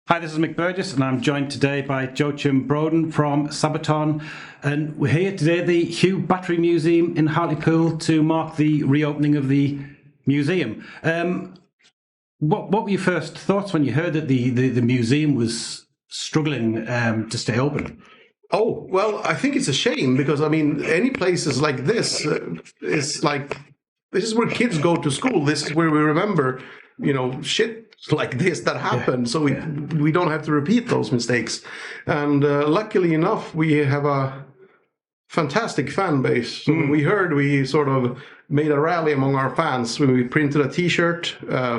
Hi, this is Mick Burgess, and I'm joined today by Joakim Broden from Sabaton, and we're here today at the Heugh Battery Museum in Hartlepool to mark the reopening of the museum. What were your first thoughts when you heard that the museum was struggling to stay open? Oh, well, I think it's a shame because, I mean, any places like this is like, this is where kids go to school. This is where we remember, shit like this that happened. So we don't have to repeat those mistakes. And luckily enough, we have a fantastic fan base. So we heard, we sort of made a rally among our fans. We printed a T-shirt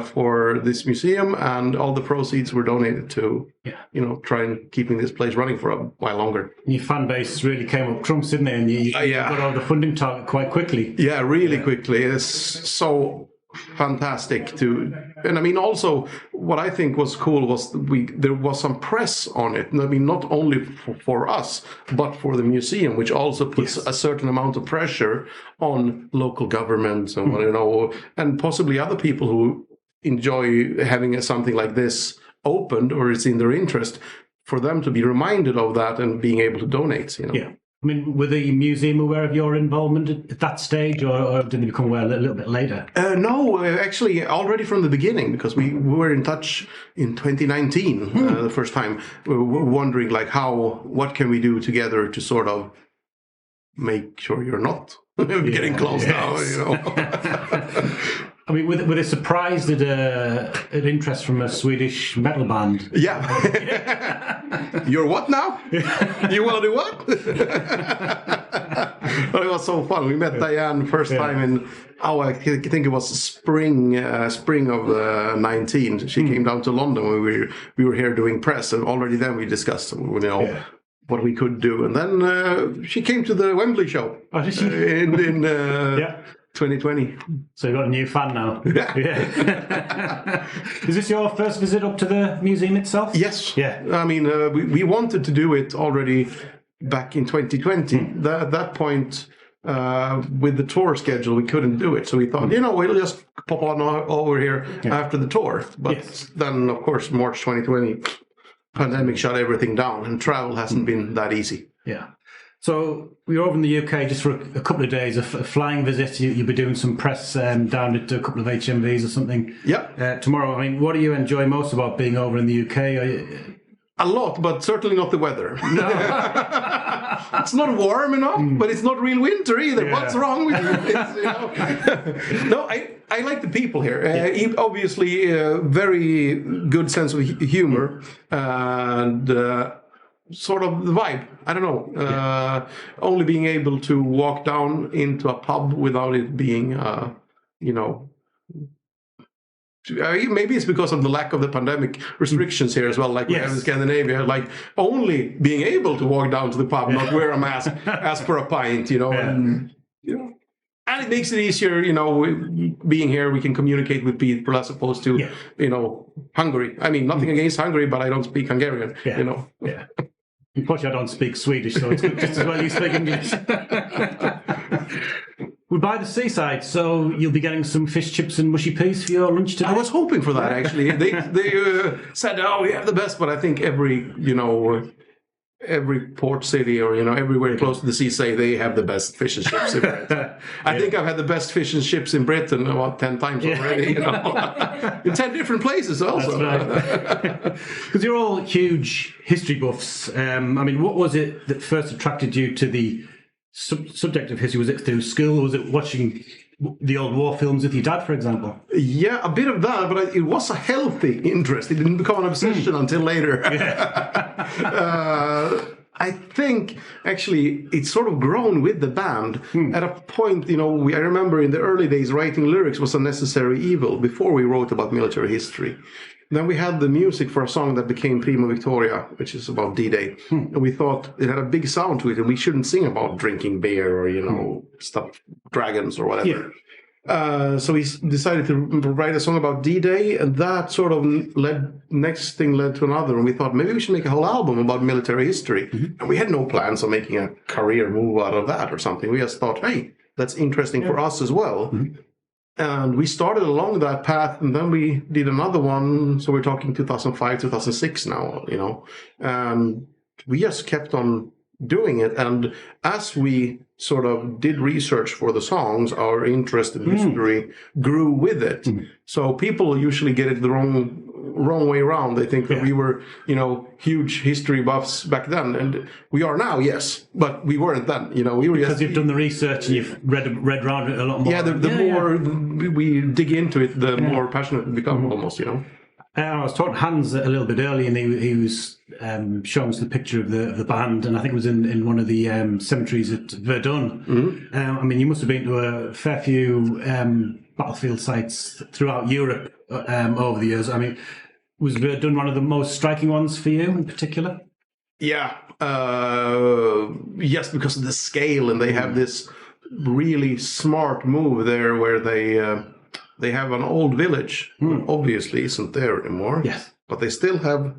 for this museum, and all the proceeds were donated to, try and keeping this place running for a while longer. Your fan base really came up trumps, didn't they? And you got over the funding target quite quickly. Yeah, really quickly. It's so fantastic and I mean, also what I think was cool was there was some press on it. I mean, not only for us but for the museum, which also puts a certain amount of pressure on local governments and and possibly other people who enjoy having something like this opened, or it's in their interest for them to be reminded of that and being able to donate. Yeah. I mean, were the museum aware of your involvement at that stage, or did they become aware a little bit later? No, actually, already from the beginning, because we were in touch in 2019, the first time. We were wondering, like, what can we do together to sort of make sure you're not getting closed down, I mean, were they surprised at an interest from a Swedish metal band? Yeah. You're what now? You want to do what? But it was so fun. We met Diane first time in, I think it was spring of 19. She came down to London when we were here doing press, and already then we discussed, what we could do. And then she came to the Wembley show in 2020. So you've got a new fan now. Yeah. Is this your first visit up to the museum itself? Yes. Yeah. I mean, we wanted to do it already back in 2020. At that point, with the tour schedule, we couldn't do it. So we thought, we'll just pop on over here after the tour. But then, of course, March 2020, pandemic shut everything down, and travel hasn't been that easy. Yeah. So we were over in the UK just for a couple of days, a flying visit. You'll be doing some press down at a couple of HMVs or something. Yeah. Tomorrow. I mean, what do you enjoy most about being over in the UK? A lot, but certainly not the weather. No. It's not warm enough, but it's not real winter either. Yeah. What's wrong with this? No, I like the people here. Obviously, very good sense of humor and sort of the vibe. I don't know. Only being able to walk down into a pub without it being, maybe it's because of the lack of the pandemic restrictions here as well, like we have in Scandinavia, like only being able to walk down to the pub, not wear a mask, ask for a pint, and it makes it easier, being here, we can communicate with people as opposed to, Hungary. I mean, nothing against Hungary, but I don't speak Hungarian, Yeah. Unfortunately, I don't speak Swedish, so it's just as well you speak English. We're by the seaside, so you'll be getting some fish chips and mushy peas for your lunch today? I was hoping for that, actually. They said, we have the best, but I think every port city or, everywhere close to the sea say they have the best fish and chips in Britain. I think I've had the best fish and chips in Britain about 10 times already, in 10 different places also. Because you're all huge history buffs. I mean, what was it that first attracted you to the subject of history? Was it through school, or was it watching the old war films with your dad, for example? Yeah, a bit of that, but it was a healthy interest. It didn't become an obsession until later. I think, actually, it's sort of grown with the band. At a point, I remember in the early days, writing lyrics was a necessary evil before we wrote about military history. Then we had the music for a song that became Prima Victoria, which is about D-Day. And we thought it had a big sound to it, and we shouldn't sing about drinking beer or, stuff, dragons or whatever. Yeah. So we decided to write a song about D-Day, and that sort of next thing led to another. And we thought maybe we should make a whole album about military history. And we had no plans of making a career move out of that or something. We just thought, hey, that's interesting for us as well. And we started along that path, and then we did another one. So we're talking 2005, 2006 now, and we just kept on doing it. And as we sort of did research for the songs, our interest in history grew with it. So people usually get it the wrong way around. They think that we were, huge history buffs back then, and we are now, yes, but we weren't then. We were because you've done the research and you've read around it a lot more. Yeah, the more we dig into it, the more passionate we become, almost. I was talking to Hans a little bit earlier, and he was showing us the picture of the band, and I think it was in one of the cemeteries at Verdun. I mean, you must have been to a fair few battlefield sites throughout Europe over the years. I mean, was Verdun one of the most striking ones for you in particular? Yeah, yes, because of the scale, and they have this really smart move there where they have an old village, obviously isn't there anymore. Yes. But they still have,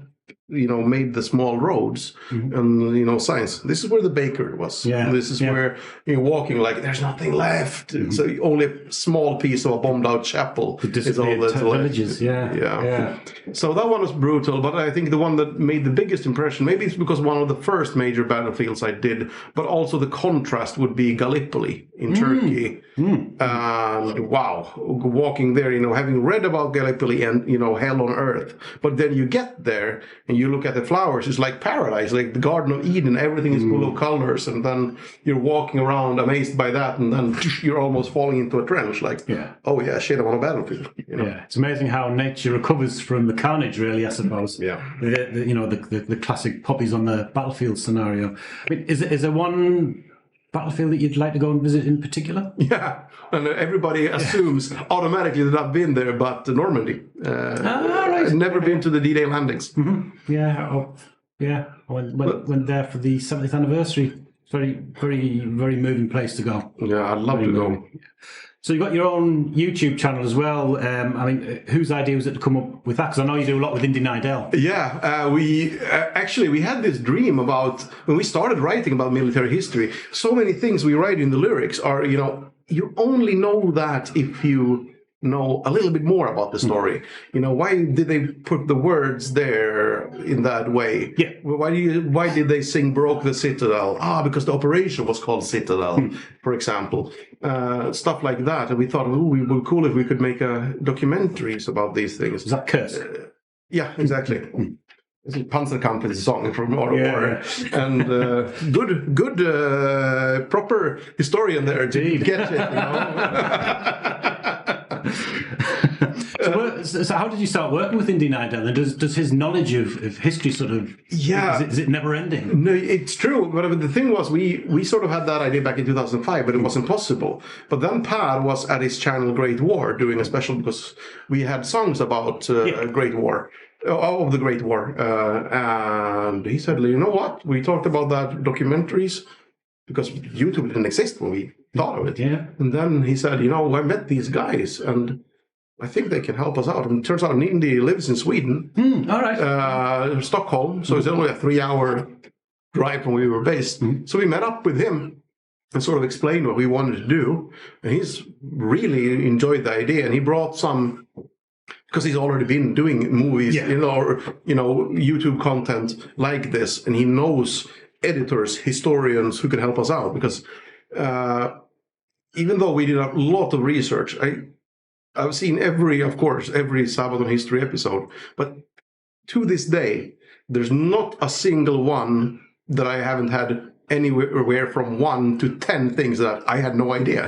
made the small roads and, signs. This is where the bakery was. Yeah. This is where you're walking like there's nothing left. So only a small piece of a bombed out chapel is all that's left. Villages, yeah. So that one was brutal, but I think the one that made the biggest impression, maybe it's because one of the first major battlefields I did, but also the contrast would be Gallipoli in Turkey. And wow, walking there, having read about Gallipoli and, hell on earth. But then you get there and you look at the flowers, it's like paradise, like the Garden of Eden, everything is full of colors. And then you're walking around amazed by that. And then you're almost falling into a trench like, oh yeah, shit, I'm on a battlefield. Yeah, it's amazing how nature recovers from the carnage, really, I suppose. Yeah. The classic poppies on the battlefield scenario. I mean, is there one battlefield that you'd like to go and visit in particular? Yeah, and everybody assumes automatically that I've been there, but Normandy. Right. I've never been to the D-Day landings. Yeah, I went there for the 70th anniversary. Very, very, very moving place to go. Yeah, I'd love to go. So you've got your own YouTube channel as well. I mean, whose idea was it to come up with that? Because I know you do a lot with Indie Nidell. Yeah, we had this dream about, when we started writing about military history, so many things we write in the lyrics are, you only know that if you know a little bit more about the story. Why did they put the words there in that way? Yeah. Why did they sing "Broke the Citadel"? Because the operation was called Citadel, for example. Stuff like that. And we thought, it would be cool if we could make documentaries about these things. Is that Curse? Yeah, exactly. It's a Panzerkampf's song from War. And good, proper historian there to get it, So how did you start working with Indie Nidell? And does his knowledge of history sort of... Is it never ending? No, it's true. But the thing was, we sort of had that idea back in 2005, but it wasn't possible. But then Per was at his channel Great War doing a special because we had songs about Great War. Of the Great War. And he said, you know what? We talked about that documentaries because YouTube didn't exist when we thought of it. Yeah. And then he said, I met these guys and I think they can help us out. And it turns out Indy lives in Sweden. All right. Stockholm. So it's only a 3-hour drive from where we were based. So we met up with him and sort of explained what we wanted to do. And he's really enjoyed the idea. And he brought some... Because he's already been doing movies, or YouTube content like this, and he knows editors, historians who can help us out. Because even though we did a lot of research, I've seen every Sabaton History episode, but to this day, there's not a single one that I haven't had anywhere from 1 to 10 things that I had no idea.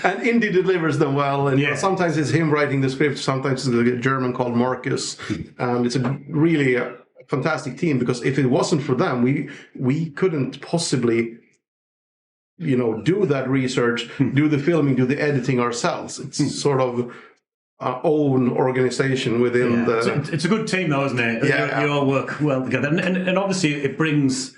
And Indy delivers them well, and sometimes it's him writing the script, sometimes it's a German called Marcus, and it's a really fantastic team, because if it wasn't for them, we couldn't possibly do that research, do the filming, do the editing ourselves. It's sort of our own organization within the... It's a good team though, isn't it? You all work well together. And obviously it brings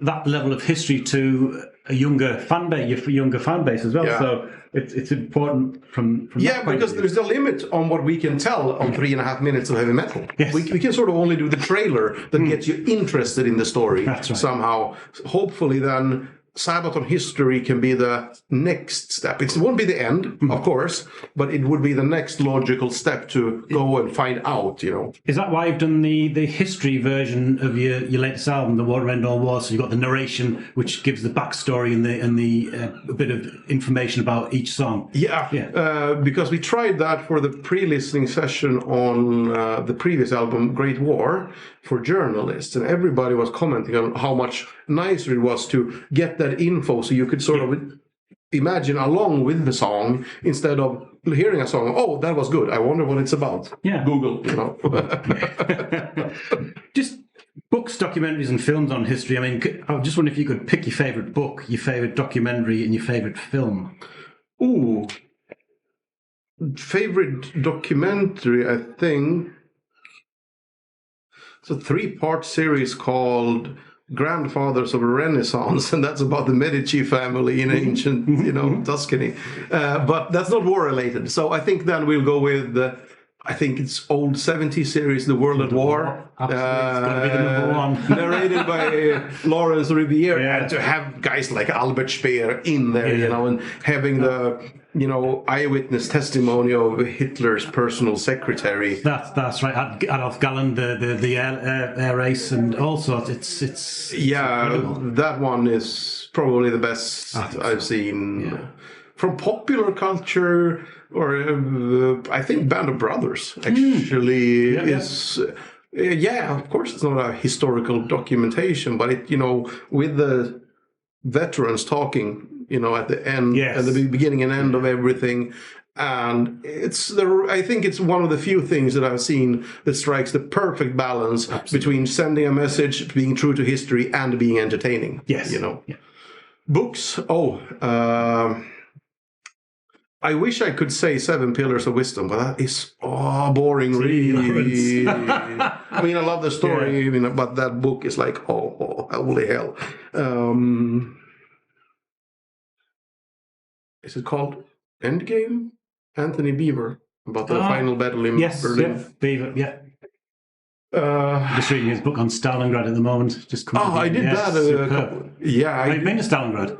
that level of history to a younger fan base as well. Yeah. So it's important from that point because there's a limit on what we can tell on 3.5 minutes of heavy metal. Yes. We can sort of only do the trailer that gets you interested in the story. That's right. Somehow. Hopefully then Sabaton History can be the next step. It won't be the end, of course, but it would be the next logical step to go and find out, you know. Is that why you've done the history version of your latest album, The Water End All Wars? So you've got the narration, which gives the backstory and the a bit of information about each song. Yeah. Because we tried that for the pre-listening session on the previous album, Great War, for journalists, and everybody was commenting on how much nicer it was to get that info so you could sort of imagine along with the song instead of hearing a song. Oh, that was good. I wonder what it's about. Yeah. Google, you know. Just books, documentaries, and films on history. I mean, I just wonder if you could pick your favourite book, your favourite documentary, and your favourite film. Ooh. Favorite documentary, I think. It's a 3-part series called Grandfathers of the Renaissance, and that's about the Medici family in ancient, you know, Tuscany. But that's not war related. So I think then we'll go with, I think it's old 70s series, The World at War. Absolutely, it's got to be the number one. Narrated by Lawrence Riviere. Yeah. And to have guys like Albert Speer in there, you know, and having the, you know, eyewitness testimony of Hitler's personal secretary. That's right. Adolf Galland, the air race, and all sorts. It's incredible. That one is probably the best I've seen. Yeah. From popular culture, or I think Band of Brothers actually is. Yeah, of course, it's not a historical documentation, but it, you know, with the veterans talking, you know, at the end, at the beginning and end of everything. And I think it's one of the few things that I've seen that strikes the perfect balance between sending a message, being true to history, and being entertaining. Yes. You know. Yeah. Books. I wish I could say 7 Pillars of Wisdom, but that is boring read. I mean, I love the story, but that book is like, holy hell. Is it called Endgame? Anthony Beaver, about the final battle in Berlin. Yes, Beaver, just reading his book on Stalingrad at the moment. I did that. Have you been to Stalingrad?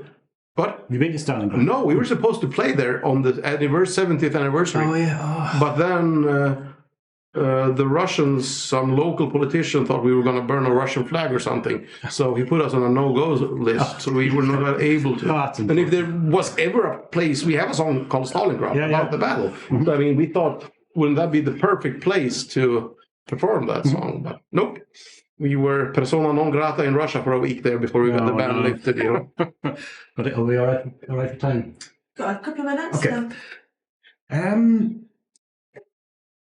What? You been to Stalingrad? No, we were supposed to play there on the 70th anniversary. Oh, yeah. But then the Russians, some local politician thought we were going to burn a Russian flag or something. So he put us on a no-go list, so we were not able to. And if there was ever a place, we have a song called Stalingrad about the battle. Mm-hmm. I mean, we thought, wouldn't that be the perfect place to perform that song? But nope. We were persona non grata in Russia for a week there before we got the ban lifted, you know. But are we all right for time? Got a couple of minutes. Okay.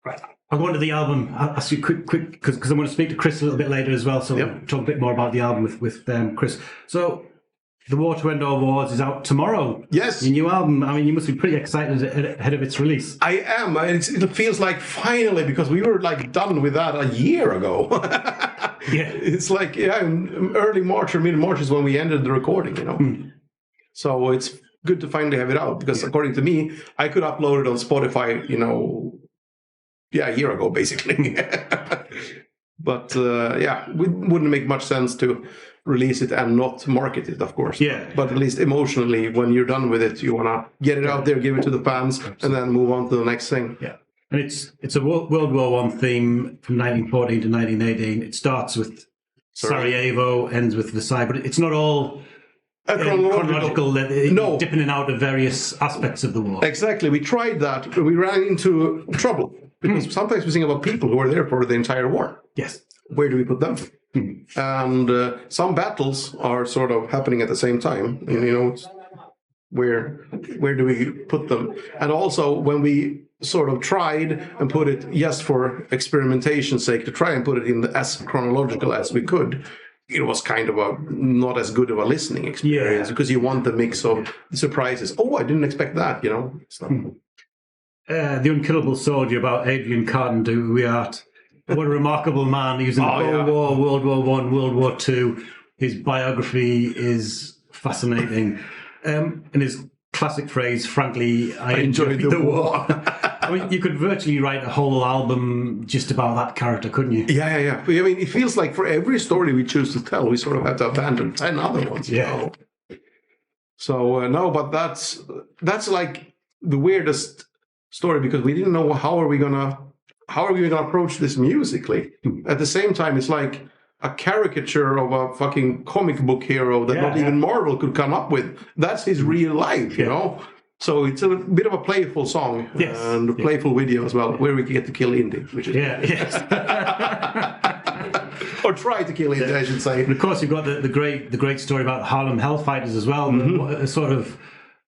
Right. I'll go on to the album. I'll ask you quick, because I want to speak to Chris a little bit later as well, so we'll talk a bit more about the album with Chris. So, The War to End All Wars is out tomorrow. Yes. Your new album. I mean, you must be pretty excited ahead of its release. I am. It feels like finally, because we were like done with that a year ago. Yeah. It's like, early March or mid-March is when we ended the recording, you know. So it's good to finally have it out, because according to me, I could upload it on Spotify, you know, a year ago, basically. But, it wouldn't make much sense to release it and not market it, of course. Yeah. But at least emotionally, when you're done with it, you want to get it out there, give it to the fans, and then move on to the next thing. Yeah. And it's a World War I theme from 1914 to 1918. It starts with Sarajevo, ends with Versailles, but it's not all chronological. No. Dipping in and out of various aspects of the war. Exactly. We tried that. We ran into trouble, because sometimes we think about people who were there for the entire war. Yes. Where do we put them? And some battles are sort of happening at the same time. And, you know, where do we put them? And also, when we sort of tried and put it, just for experimentation's sake, to try and put it in as chronological as we could, it was kind of not as good of a listening experience, because you want the mix of the surprises. Oh, I didn't expect that, you know. The Unkillable Soldier, about Adrian Carton de Wiart. What a remarkable man. He was in the Cold War, World War I, World War II. His biography is fascinating. And his classic phrase, frankly, I enjoyed the war. I mean, you could virtually write a whole album just about that character, couldn't you? Yeah. I mean, it feels like for every story we choose to tell, we sort of have to abandon 10 other ones. Yeah. So no, but that's like the weirdest story, because we didn't know how are we gonna approach this musically. At the same time, it's like a caricature of a fucking comic book hero that not even Marvel could come up with. That's his real life, you know. So it's a bit of a playful song and a playful video as well, where we get to kill Indy, which is or try to kill Indy, I should say. And of course, you've got the great story about Harlem Hellfighters as well. A sort of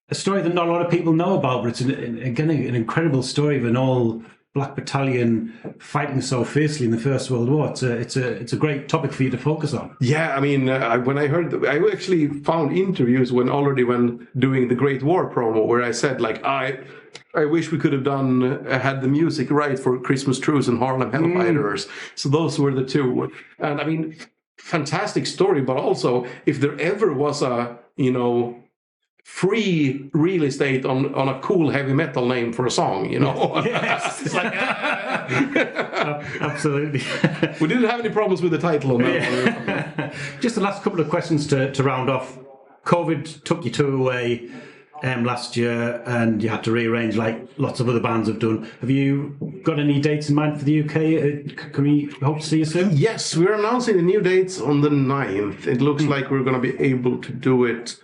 a story that not a lot of people know about, but it's again an incredible story of an all Black battalion fighting so fiercely in the First World War. It's a great topic for you to focus on. Yeah, I mean, when I heard, I actually found interviews when doing the Great War promo, where I said like, I wish we could have had the music right for Christmas Truce and Harlem Hellfighters. So those were the two. And I mean, fantastic story, but also if there ever was a, free real estate on a cool heavy metal name for a song, Yes. It's like, absolutely. We didn't have any problems with the title on that one. Just the last couple of questions to round off. COVID took you two away last year, and you had to rearrange like lots of other bands have done. Have you got any dates in mind for the UK? Can we hope to see you soon? Yes, we're announcing the new dates on the 9th. It looks like we're going to be able to do it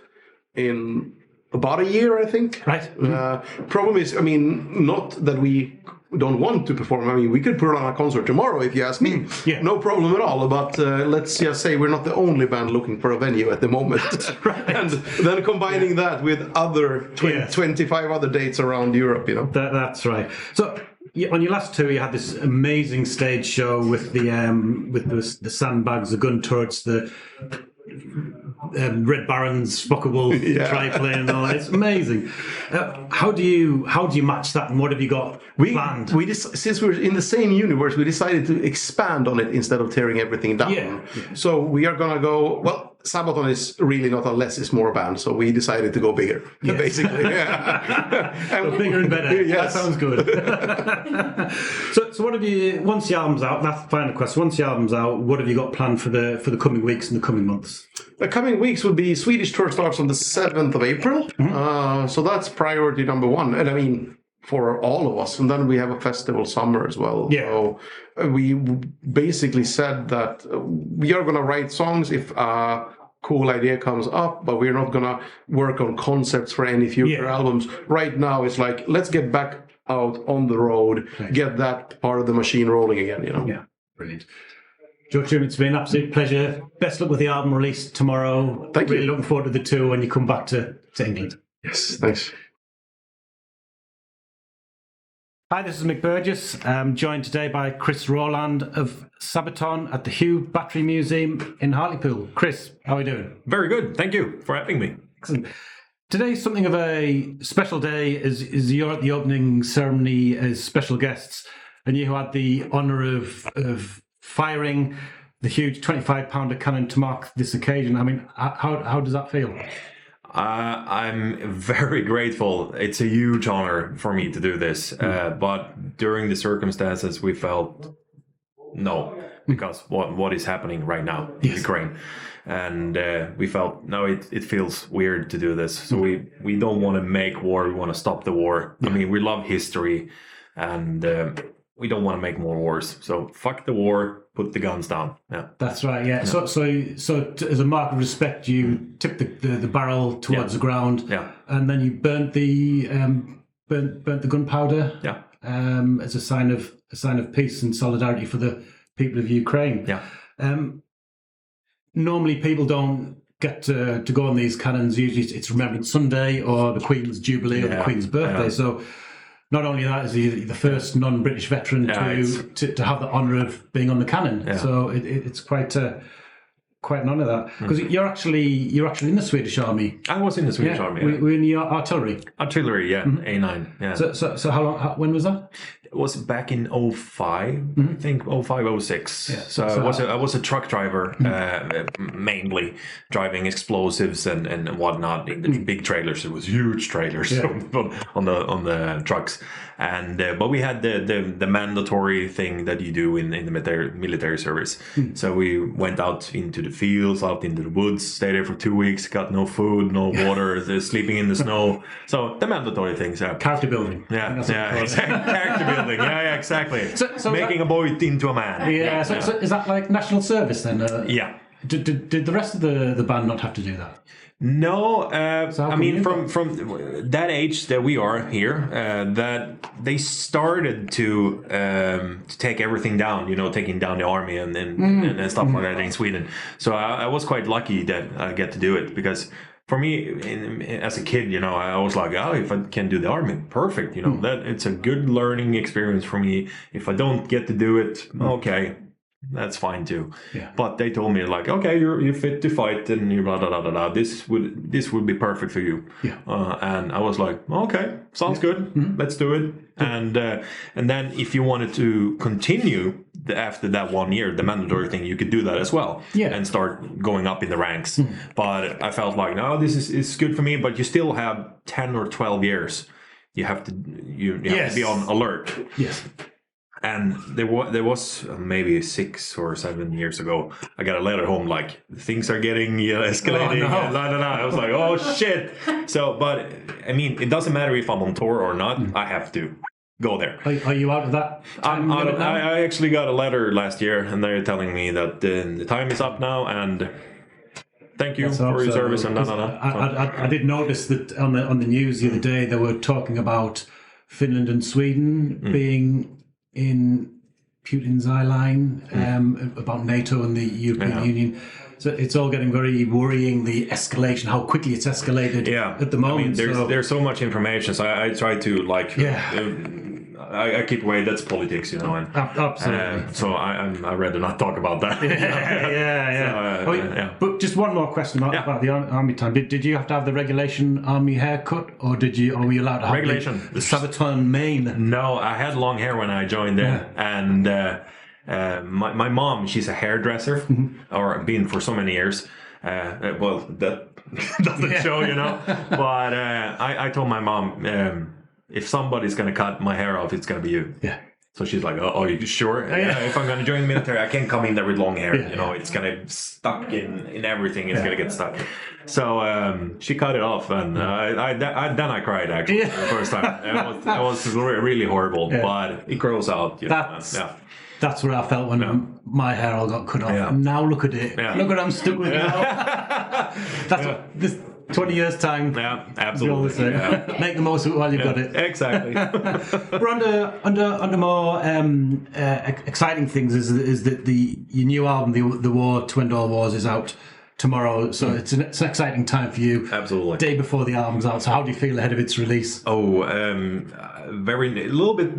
in about a year, I think. Right. Problem is, I mean, not that we don't want to perform. I mean, we could put on a concert tomorrow, if you ask me. Yeah. No problem at all. But let's just say we're not the only band looking for a venue at the moment. Right. And then combining that with other 25 other dates around Europe, That's right. So on your last tour, you had this amazing stage show with the sandbags, the gun turrets, the Red Baron's fuckable triplane and all that. It's amazing. How do you match that, and what have you got planned? Since we're in the same universe, we decided to expand on it instead of tearing everything down. Yeah. So we are gonna go. Well, Sabaton is really not a less is more band, so we decided to go bigger, basically. So bigger and better. Yes. That sounds good. So what have you? Once the album's out, that's the final question. Once the album's out, what have you got planned for the coming weeks and the coming months? The coming weeks will be Swedish tour starts on the 7th of April. So that's priority number one. And I mean, for all of us. And then we have a festival summer as well. Yeah. So we basically said that we are going to write songs if a cool idea comes up, but we're not going to work on concepts for any future albums. Right now, it's like, let's get back out on the road, get that part of the machine rolling again, Yeah, brilliant. Joakim, it's been an absolute pleasure. Best luck with the album release tomorrow. Thank you. Really looking forward to the tour when you come back to England. Yes, thanks. Hi, this is Mick Burgess. I'm joined today by Chris Rorland of Sabaton at the Heugh Battery Museum in Hartlepool. Chris, how are you doing? Very good. Thank you for having me. Excellent. Today's something of a special day, as you're at the opening ceremony as special guests, and you had the honour of firing the huge 25-pounder cannon to mark this occasion. I mean, how does that feel? I'm very grateful. It's a huge honor for me to do this. But during the circumstances, we felt no, because what is happening right now in Ukraine. And we felt, no, it feels weird to do this. So we don't want to make war. We want to stop the war. I mean, we love history, and we don't want to make more wars. So fuck the war. Put the guns down. Yeah, that's right. Yeah. So as a mark of respect, you tipped the barrel towards the ground. Yeah. And then you burnt the gunpowder. Yeah. As a sign of peace and solidarity for the people of Ukraine. Yeah. Normally, people don't get to go on these cannons. Usually, it's Remembrance Sunday or the Queen's Jubilee or the Queen's birthday. Yeah. So. Not only that, is he the first non-British veteran to have the honour of being on the cannon. Yeah. So it's quite an honour that, because you're actually in the Swedish Army. I was in the Swedish Army. We're in the artillery. Artillery, A9. Yeah. So how long? When was that? It was back in 05, I think 05, 06. Yeah, so I was a truck driver, mainly driving explosives and whatnot in the big trailers. It was huge trailers on the trucks, and but we had the mandatory thing that you do in the military service. So we went out into the fields, out into the woods, stayed there for 2 weeks, got no food, no water, sleeping in the snow. So the mandatory things. Character building. Character building. Yeah, exactly. So making a boy into a man. Yeah. So is that like national service then? Yeah. Did the rest of the band not have to do that? No, I mean from that age that we are here, that they started to take everything down. Taking down the army and stuff like that in Sweden. So I was quite lucky that I get to do it because. For me, as a kid, I was like, oh, if I can do the army, perfect. That it's a good learning experience for me. If I don't get to do it, okay, that's fine too. Yeah. But they told me like, okay, you're fit to fight, and you blah blah blah blah. This would be perfect for you. Yeah. And I was like, okay, sounds good. Let's do it. And then if you wanted to continue after that 1 year, the mandatory thing, you could do that as well. Yeah. And start going up in the ranks. But I felt like, no, this is good for me. But you still have 10 or 12 years. You have to have to be on alert. Yes. And there was maybe 6 or 7 years ago, I got a letter home like things are getting escalating. Oh, no. I was like, oh shit. So, but I mean, it doesn't matter if I'm on tour or not. I have to go there. Are you out of that? I actually got a letter last year, and they're telling me that the time is up now, and thank you for your service. And I did notice that on the news the other day they were talking about Finland and Sweden being in Putin's eye line about NATO and the European Union. So it's all getting very worrying, the escalation, how quickly it's escalated at the moment. I mean, there's so much information, so I try to I keep away. That's politics, And, absolutely. So I'd rather not talk about that. But just one more question about the army time. Did you have to have the regulation army haircut, or were you allowed to have the Sabaton mane? No, I had long hair when I joined in, and my mom, she's a hairdresser, or been for so many years. Well, that doesn't show, But I told my mom. If somebody's going to cut my hair off, it's going to be you. Yeah. So she's like, oh, are you sure? If I'm going to join the military, I can't come in there with long hair. It's going to stuck in everything. It's going to get stuck. So she cut it off, and then I cried actually for the first time. It was really horrible, but it grows out. That's what I felt when my hair all got cut off. Yeah. Now look at it. Yeah. Look what I'm stuck with now. That's what this 20 years time. Yeah, absolutely. Make the most of it while you've got it. Exactly. But under more exciting things is that your new album, The War to End All Wars, is out tomorrow. So it's an exciting time for you. Absolutely. Day before the album's out. So how do you feel ahead of its release? Oh, a little bit,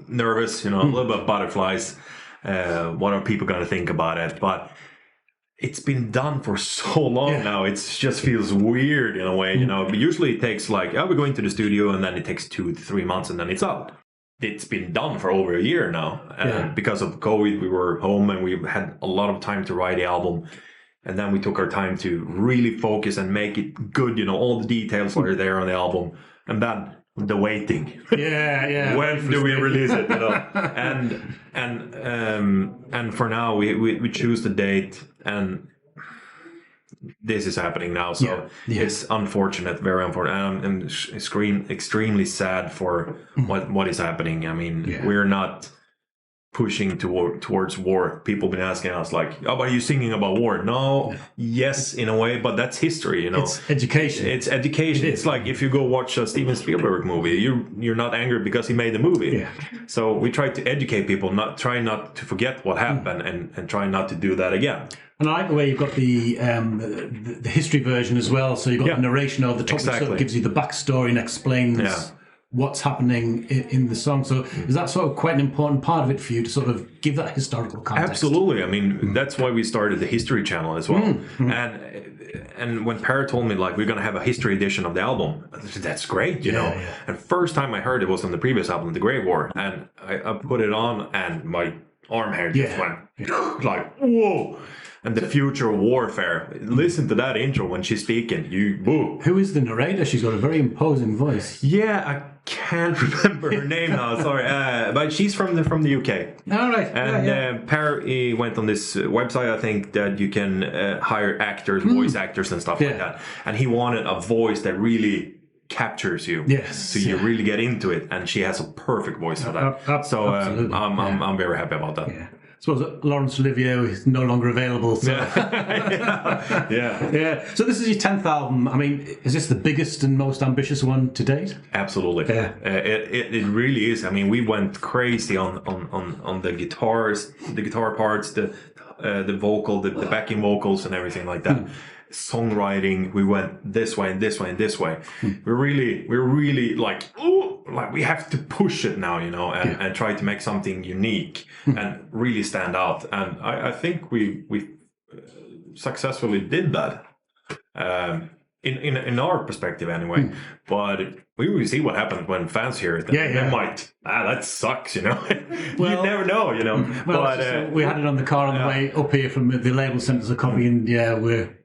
nervous. A little bit of butterflies. What are people going to think about it? But it's been done for so long now. It just feels weird in a way, Usually it takes we're going to the studio, and then it takes 2 to 3 months, and then it's out. It's been done for over a year now. Because of COVID, we were home, and we had a lot of time to write the album. And then we took our time to really focus and make it good. All the details are there on the album. And then the waiting. When do we release it? And for now we choose the date, and this is happening now. So it's unfortunate, very unfortunate. I'm extremely sad for what is happening. I mean, we're not pushing towards war. People been asking us like, oh, but are you singing about war? No, yes, in a way, but that's history, It's education. It's like if you go watch a Steven Spielberg movie, you're not angry because he made the movie. So we try to educate people, try not to forget what happened, and try not to do that again. And I like the way you've got the history version as well. So you've got the narration over the top, which sort of gives you the backstory and explains what's happening in the song. So is that sort of quite an important part of it for you to sort of give that historical context? Absolutely. I mean, that's why we started the History channel as well. And when Per told me, like, we're going to have a history edition of the album, I said, that's great, you know. Yeah. And first time I heard it was on the previous album, The Great War. And I put it on and my arm hair just went like, whoa. And the future of warfare. Listen to that intro when she's speaking. Woo. Who is the narrator? She's got a very imposing voice. Yeah, I can't remember her name now. Sorry, but she's from the UK. All right. And Per went on this website. I think that you can hire actors, voice actors, and stuff like that. And he wanted a voice that really captures you. Yes. So you really get into it. And she has a perfect voice for that. So I'm very happy about that. Yeah. I suppose Laurence Olivier is no longer available. So. Yeah. So this is your 10th album. I mean, is this the biggest and most ambitious one to date? Absolutely. Yeah. It really is. I mean, we went crazy on the guitars, the guitar parts, the vocal, the backing vocals, and everything like that. Songwriting, we went this way and this way and this way. We're really like, we have to push it now, you know, and try to make something unique and really stand out. And I think we successfully did that in our perspective anyway. But we will see what happens when fans hear it. They might, that sucks, you know. Well, you never know, you know. Well, but we had it on the car on the way up here from the label, sent us a copy, and we're.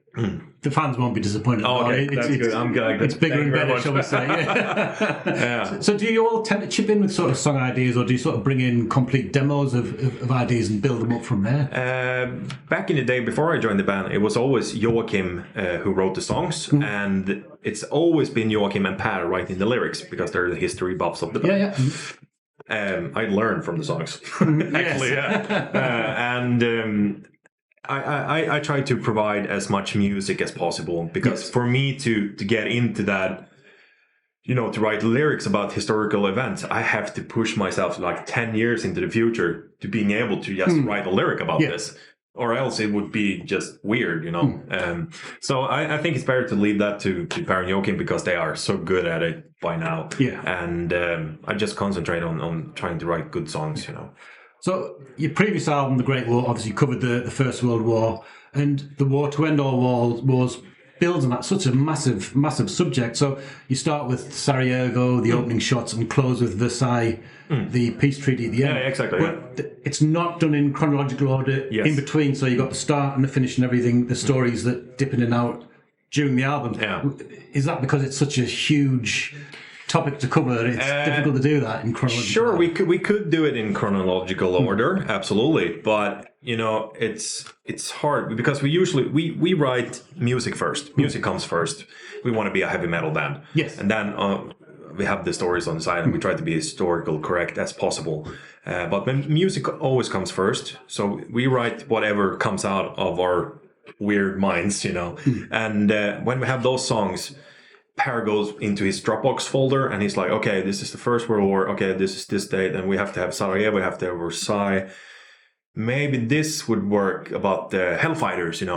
The fans won't be disappointed. Oh, okay. That's good. I'm glad. It's bigger and better, shall we say. Yeah. So do you all tend to chip in with sort of song ideas, or do you sort of bring in complete demos of ideas and build them up from there? Back in the day, before I joined the band, it was always Joakim who wrote the songs, and it's always been Joakim and Per writing the lyrics, because they're the history buffs of the band. I learned from the songs, actually. And I try to provide as much music as possible, because for me to get into that, you know, to write lyrics about historical events, I have to push myself like 10 years into the future to being able to just write a lyric about this, or else it would be just weird, you know. So I think it's better to leave that to Per and Joakim, because they are so good at it by now. And I just concentrate on trying to write good songs, you know. So your previous album, The Great War, obviously covered the First World War, and the war to end all wars builds on that, such a massive subject. So you start with Sarajevo, the opening shots, and close with Versailles, the peace treaty at the end. Yeah, exactly. But it's not done in chronological order in between, so you've got the start and the finish and everything, the stories that dip in and out during the album. Yeah. Is that because it's such a huge topic to cover? It's difficult to do that in chronological order. Sure, we could do it in chronological order, absolutely, but you know, it's hard, because we write music first. Music comes first. We want to be a heavy metal band, and then we have the stories on the side, and we try to be historical correct as possible. But when music always comes first, so we write whatever comes out of our weird minds, you know. And when we have those songs, Per goes into his Dropbox folder, and he's like, okay, this is the First World War, okay, this is this date, and we have to have Sarajevo, we have to have Versailles. Maybe this would work about the Hellfighters, you know.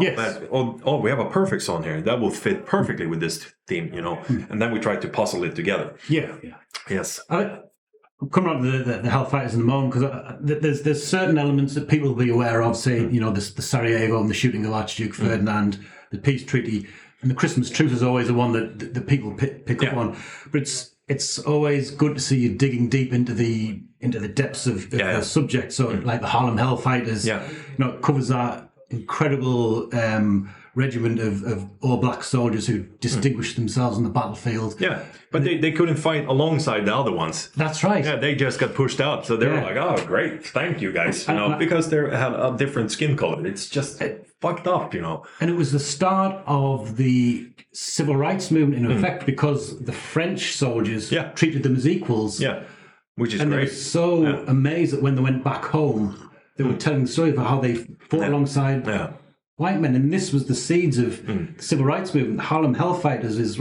We have a perfect song here. That will fit perfectly with this theme, you know. And then we try to puzzle it together. Yes. I'm coming on to the Hellfighters in a moment, because there's certain elements that people will be aware of, say, you know, the Sarajevo and the shooting of Archduke Ferdinand, the peace treaty. And the Christmas truce is always the one that the people pick up on, but it's always good to see you digging deep into the depths of the subject. So like the Harlem Hellfighters, you know, it covers that incredible regiment of all black soldiers who distinguished themselves on the battlefield. Yeah, but they couldn't fight alongside the other ones. That's right. Yeah, they just got pushed out. So they were like, oh, great, thank you guys. You know, because they had a different skin color. It's just fucked up, you know. And it was the start of the civil rights movement, in effect, because the French soldiers treated them as equals. Yeah, which is great. And they were so amazed that when they went back home, they were telling the story about how they fought alongside white men. And this was the seeds of the civil rights movement. The Harlem Hellfighters is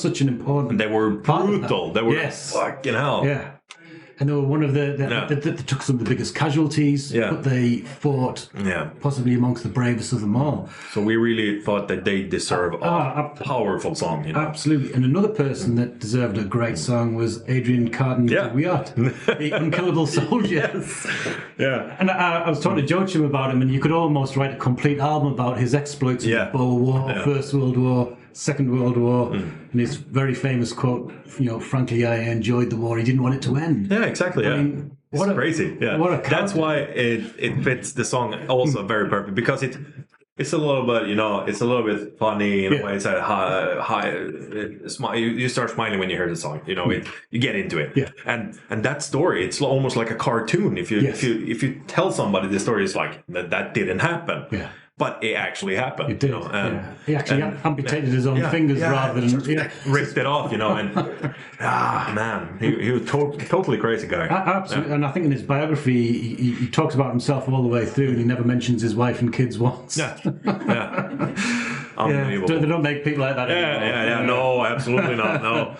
such an important and they were brutal. They were fucking hell. Yeah. And they were one of they took some of the biggest casualties, but they fought possibly amongst the bravest of them all. So we really thought that they deserve a powerful song. You know? Absolutely. And another person that deserved a great song was Adrian Carden de Wiart, the Unkillable Soldiers. And I was talking to Joachim about him, and you could almost write a complete album about his exploits in the Boer War, First World War, Second World War, and his very famous quote, frankly, I enjoyed the war. He didn't want it to end. Yeah, exactly. I mean, it's crazy. Yeah, that's why it fits the song also very perfect, because it's a little bit, it's a little bit funny in a way. It's you start smiling when you hear the song. You get into it. And that story, it's almost like a cartoon. If you tell somebody the story, it's like that didn't happen. But it actually happened. It did. He actually amputated his own fingers rather than ripped it off. And man, he was totally crazy guy. Absolutely. And I think in his biography, he talks about himself all the way through, and he never mentions his wife and kids once. Unbelievable. They don't make people like that anymore. No, absolutely not. No.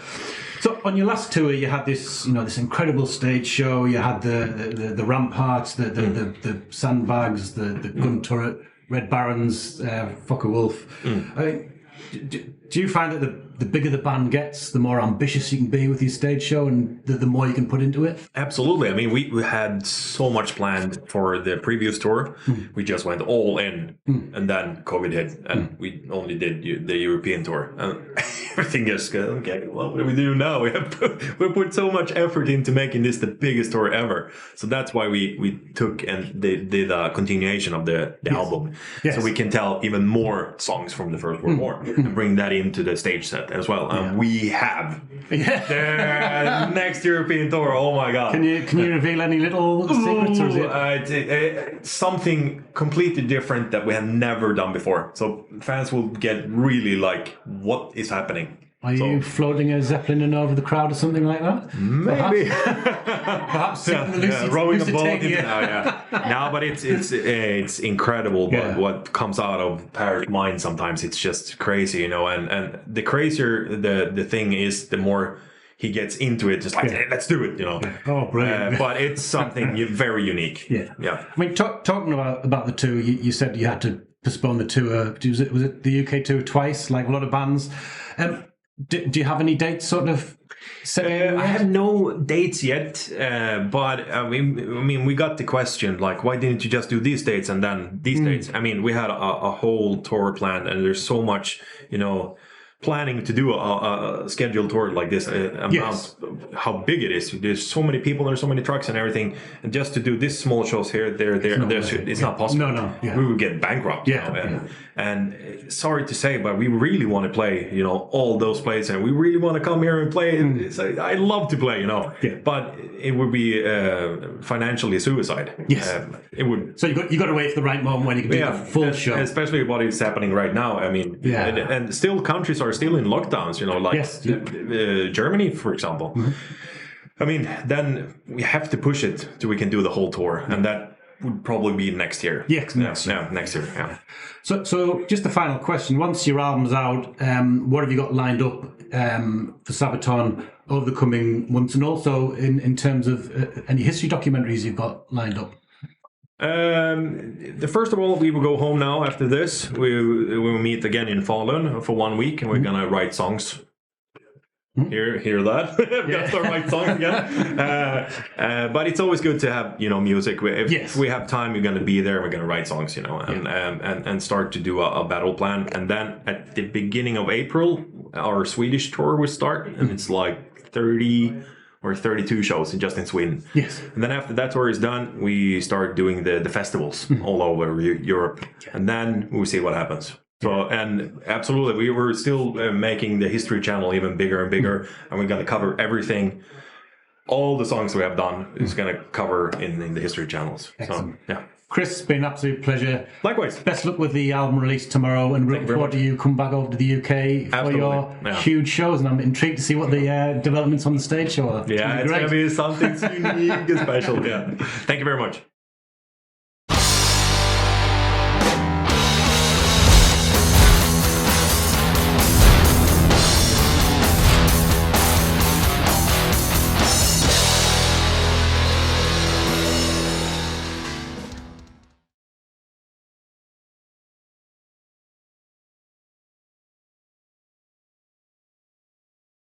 So on your last tour, you had this, this incredible stage show. You had the ramparts, the sandbags, the gun turret, Red Barons, Focke-Wulf. Do you find that the bigger the band gets, the more ambitious you can be with your stage show, and the more you can put into it? Absolutely. I mean, we had so much planned for the previous tour. We just went all in, and then COVID hit, and we only did the European tour. And everything just goes, okay, what do we do now? We put so much effort into making this the biggest tour ever. So that's why we took and did a continuation of the album. So we can tell even more songs from the First World War and bring that into the stage set as well. And we have the next European tour. Oh my God. Can you reveal any little secrets? Or is it something completely different that we have never done before. So fans will get really like, what is happening? Are you floating a Zeppelin in over the crowd or something like that? Maybe. Perhaps rowing a boat. No, but it's incredible what comes out of Parrot's mind sometimes. It's just crazy, and the crazier the thing is, the more he gets into it, just like, hey, let's do it, Oh, brilliant. But it's something very unique. I mean, talking about the tour, you said you had to postpone the tour. Was it the UK tour twice, like a lot of bands? Do you have any dates sort of set? I have no dates yet, but I mean, we got the question, like, why didn't you just do these dates and then these dates? I mean, we had a whole tour planned, and there's so much, planning to do a scheduled tour like this, how big it is. There's so many people, there's so many trucks and everything, and just to do this small shows here, it's not possible. We would get bankrupt. And sorry to say, but we really want to play, all those plays, and we really want to come here and play. I love to play, but it would be financially suicide. It would. So you got to wait for the right moment when you can do a full show. Especially what is happening right now. I mean, and still countries are still in lockdowns, like Germany, for example. I mean, then we have to push it till we can do the whole tour, and that would probably be next year. Next year. So just the final question: once your album's out, what have you got lined up for Sabaton over the coming months, and also in terms of any history documentaries you've got lined up? First of all, we will go home now after this. We will meet again in Falun for 1 week, and we're gonna write songs. Hear that? That's to write songs again. But it's always good to have music. If we have time, we're gonna be there. We're gonna write songs, and start to do a battle plan. And then at the beginning of April, our Swedish tour will start, and it's like 30 or 32 shows just in Sweden. And then after that tour is done, we start doing the festivals all over Europe, and then we'll see what happens. So, and absolutely, we were still making the History channel even bigger and bigger, and we're going to cover everything. All the songs we have done is going to cover in the History channels. Excellent. So, Chris, it's been an absolute pleasure. Likewise. Best luck with the album release tomorrow, and looking forward to you come back over to the UK for your huge shows. And I'm intrigued to see what the developments on the stage show are. It's going to be something unique and special. Thank you very much.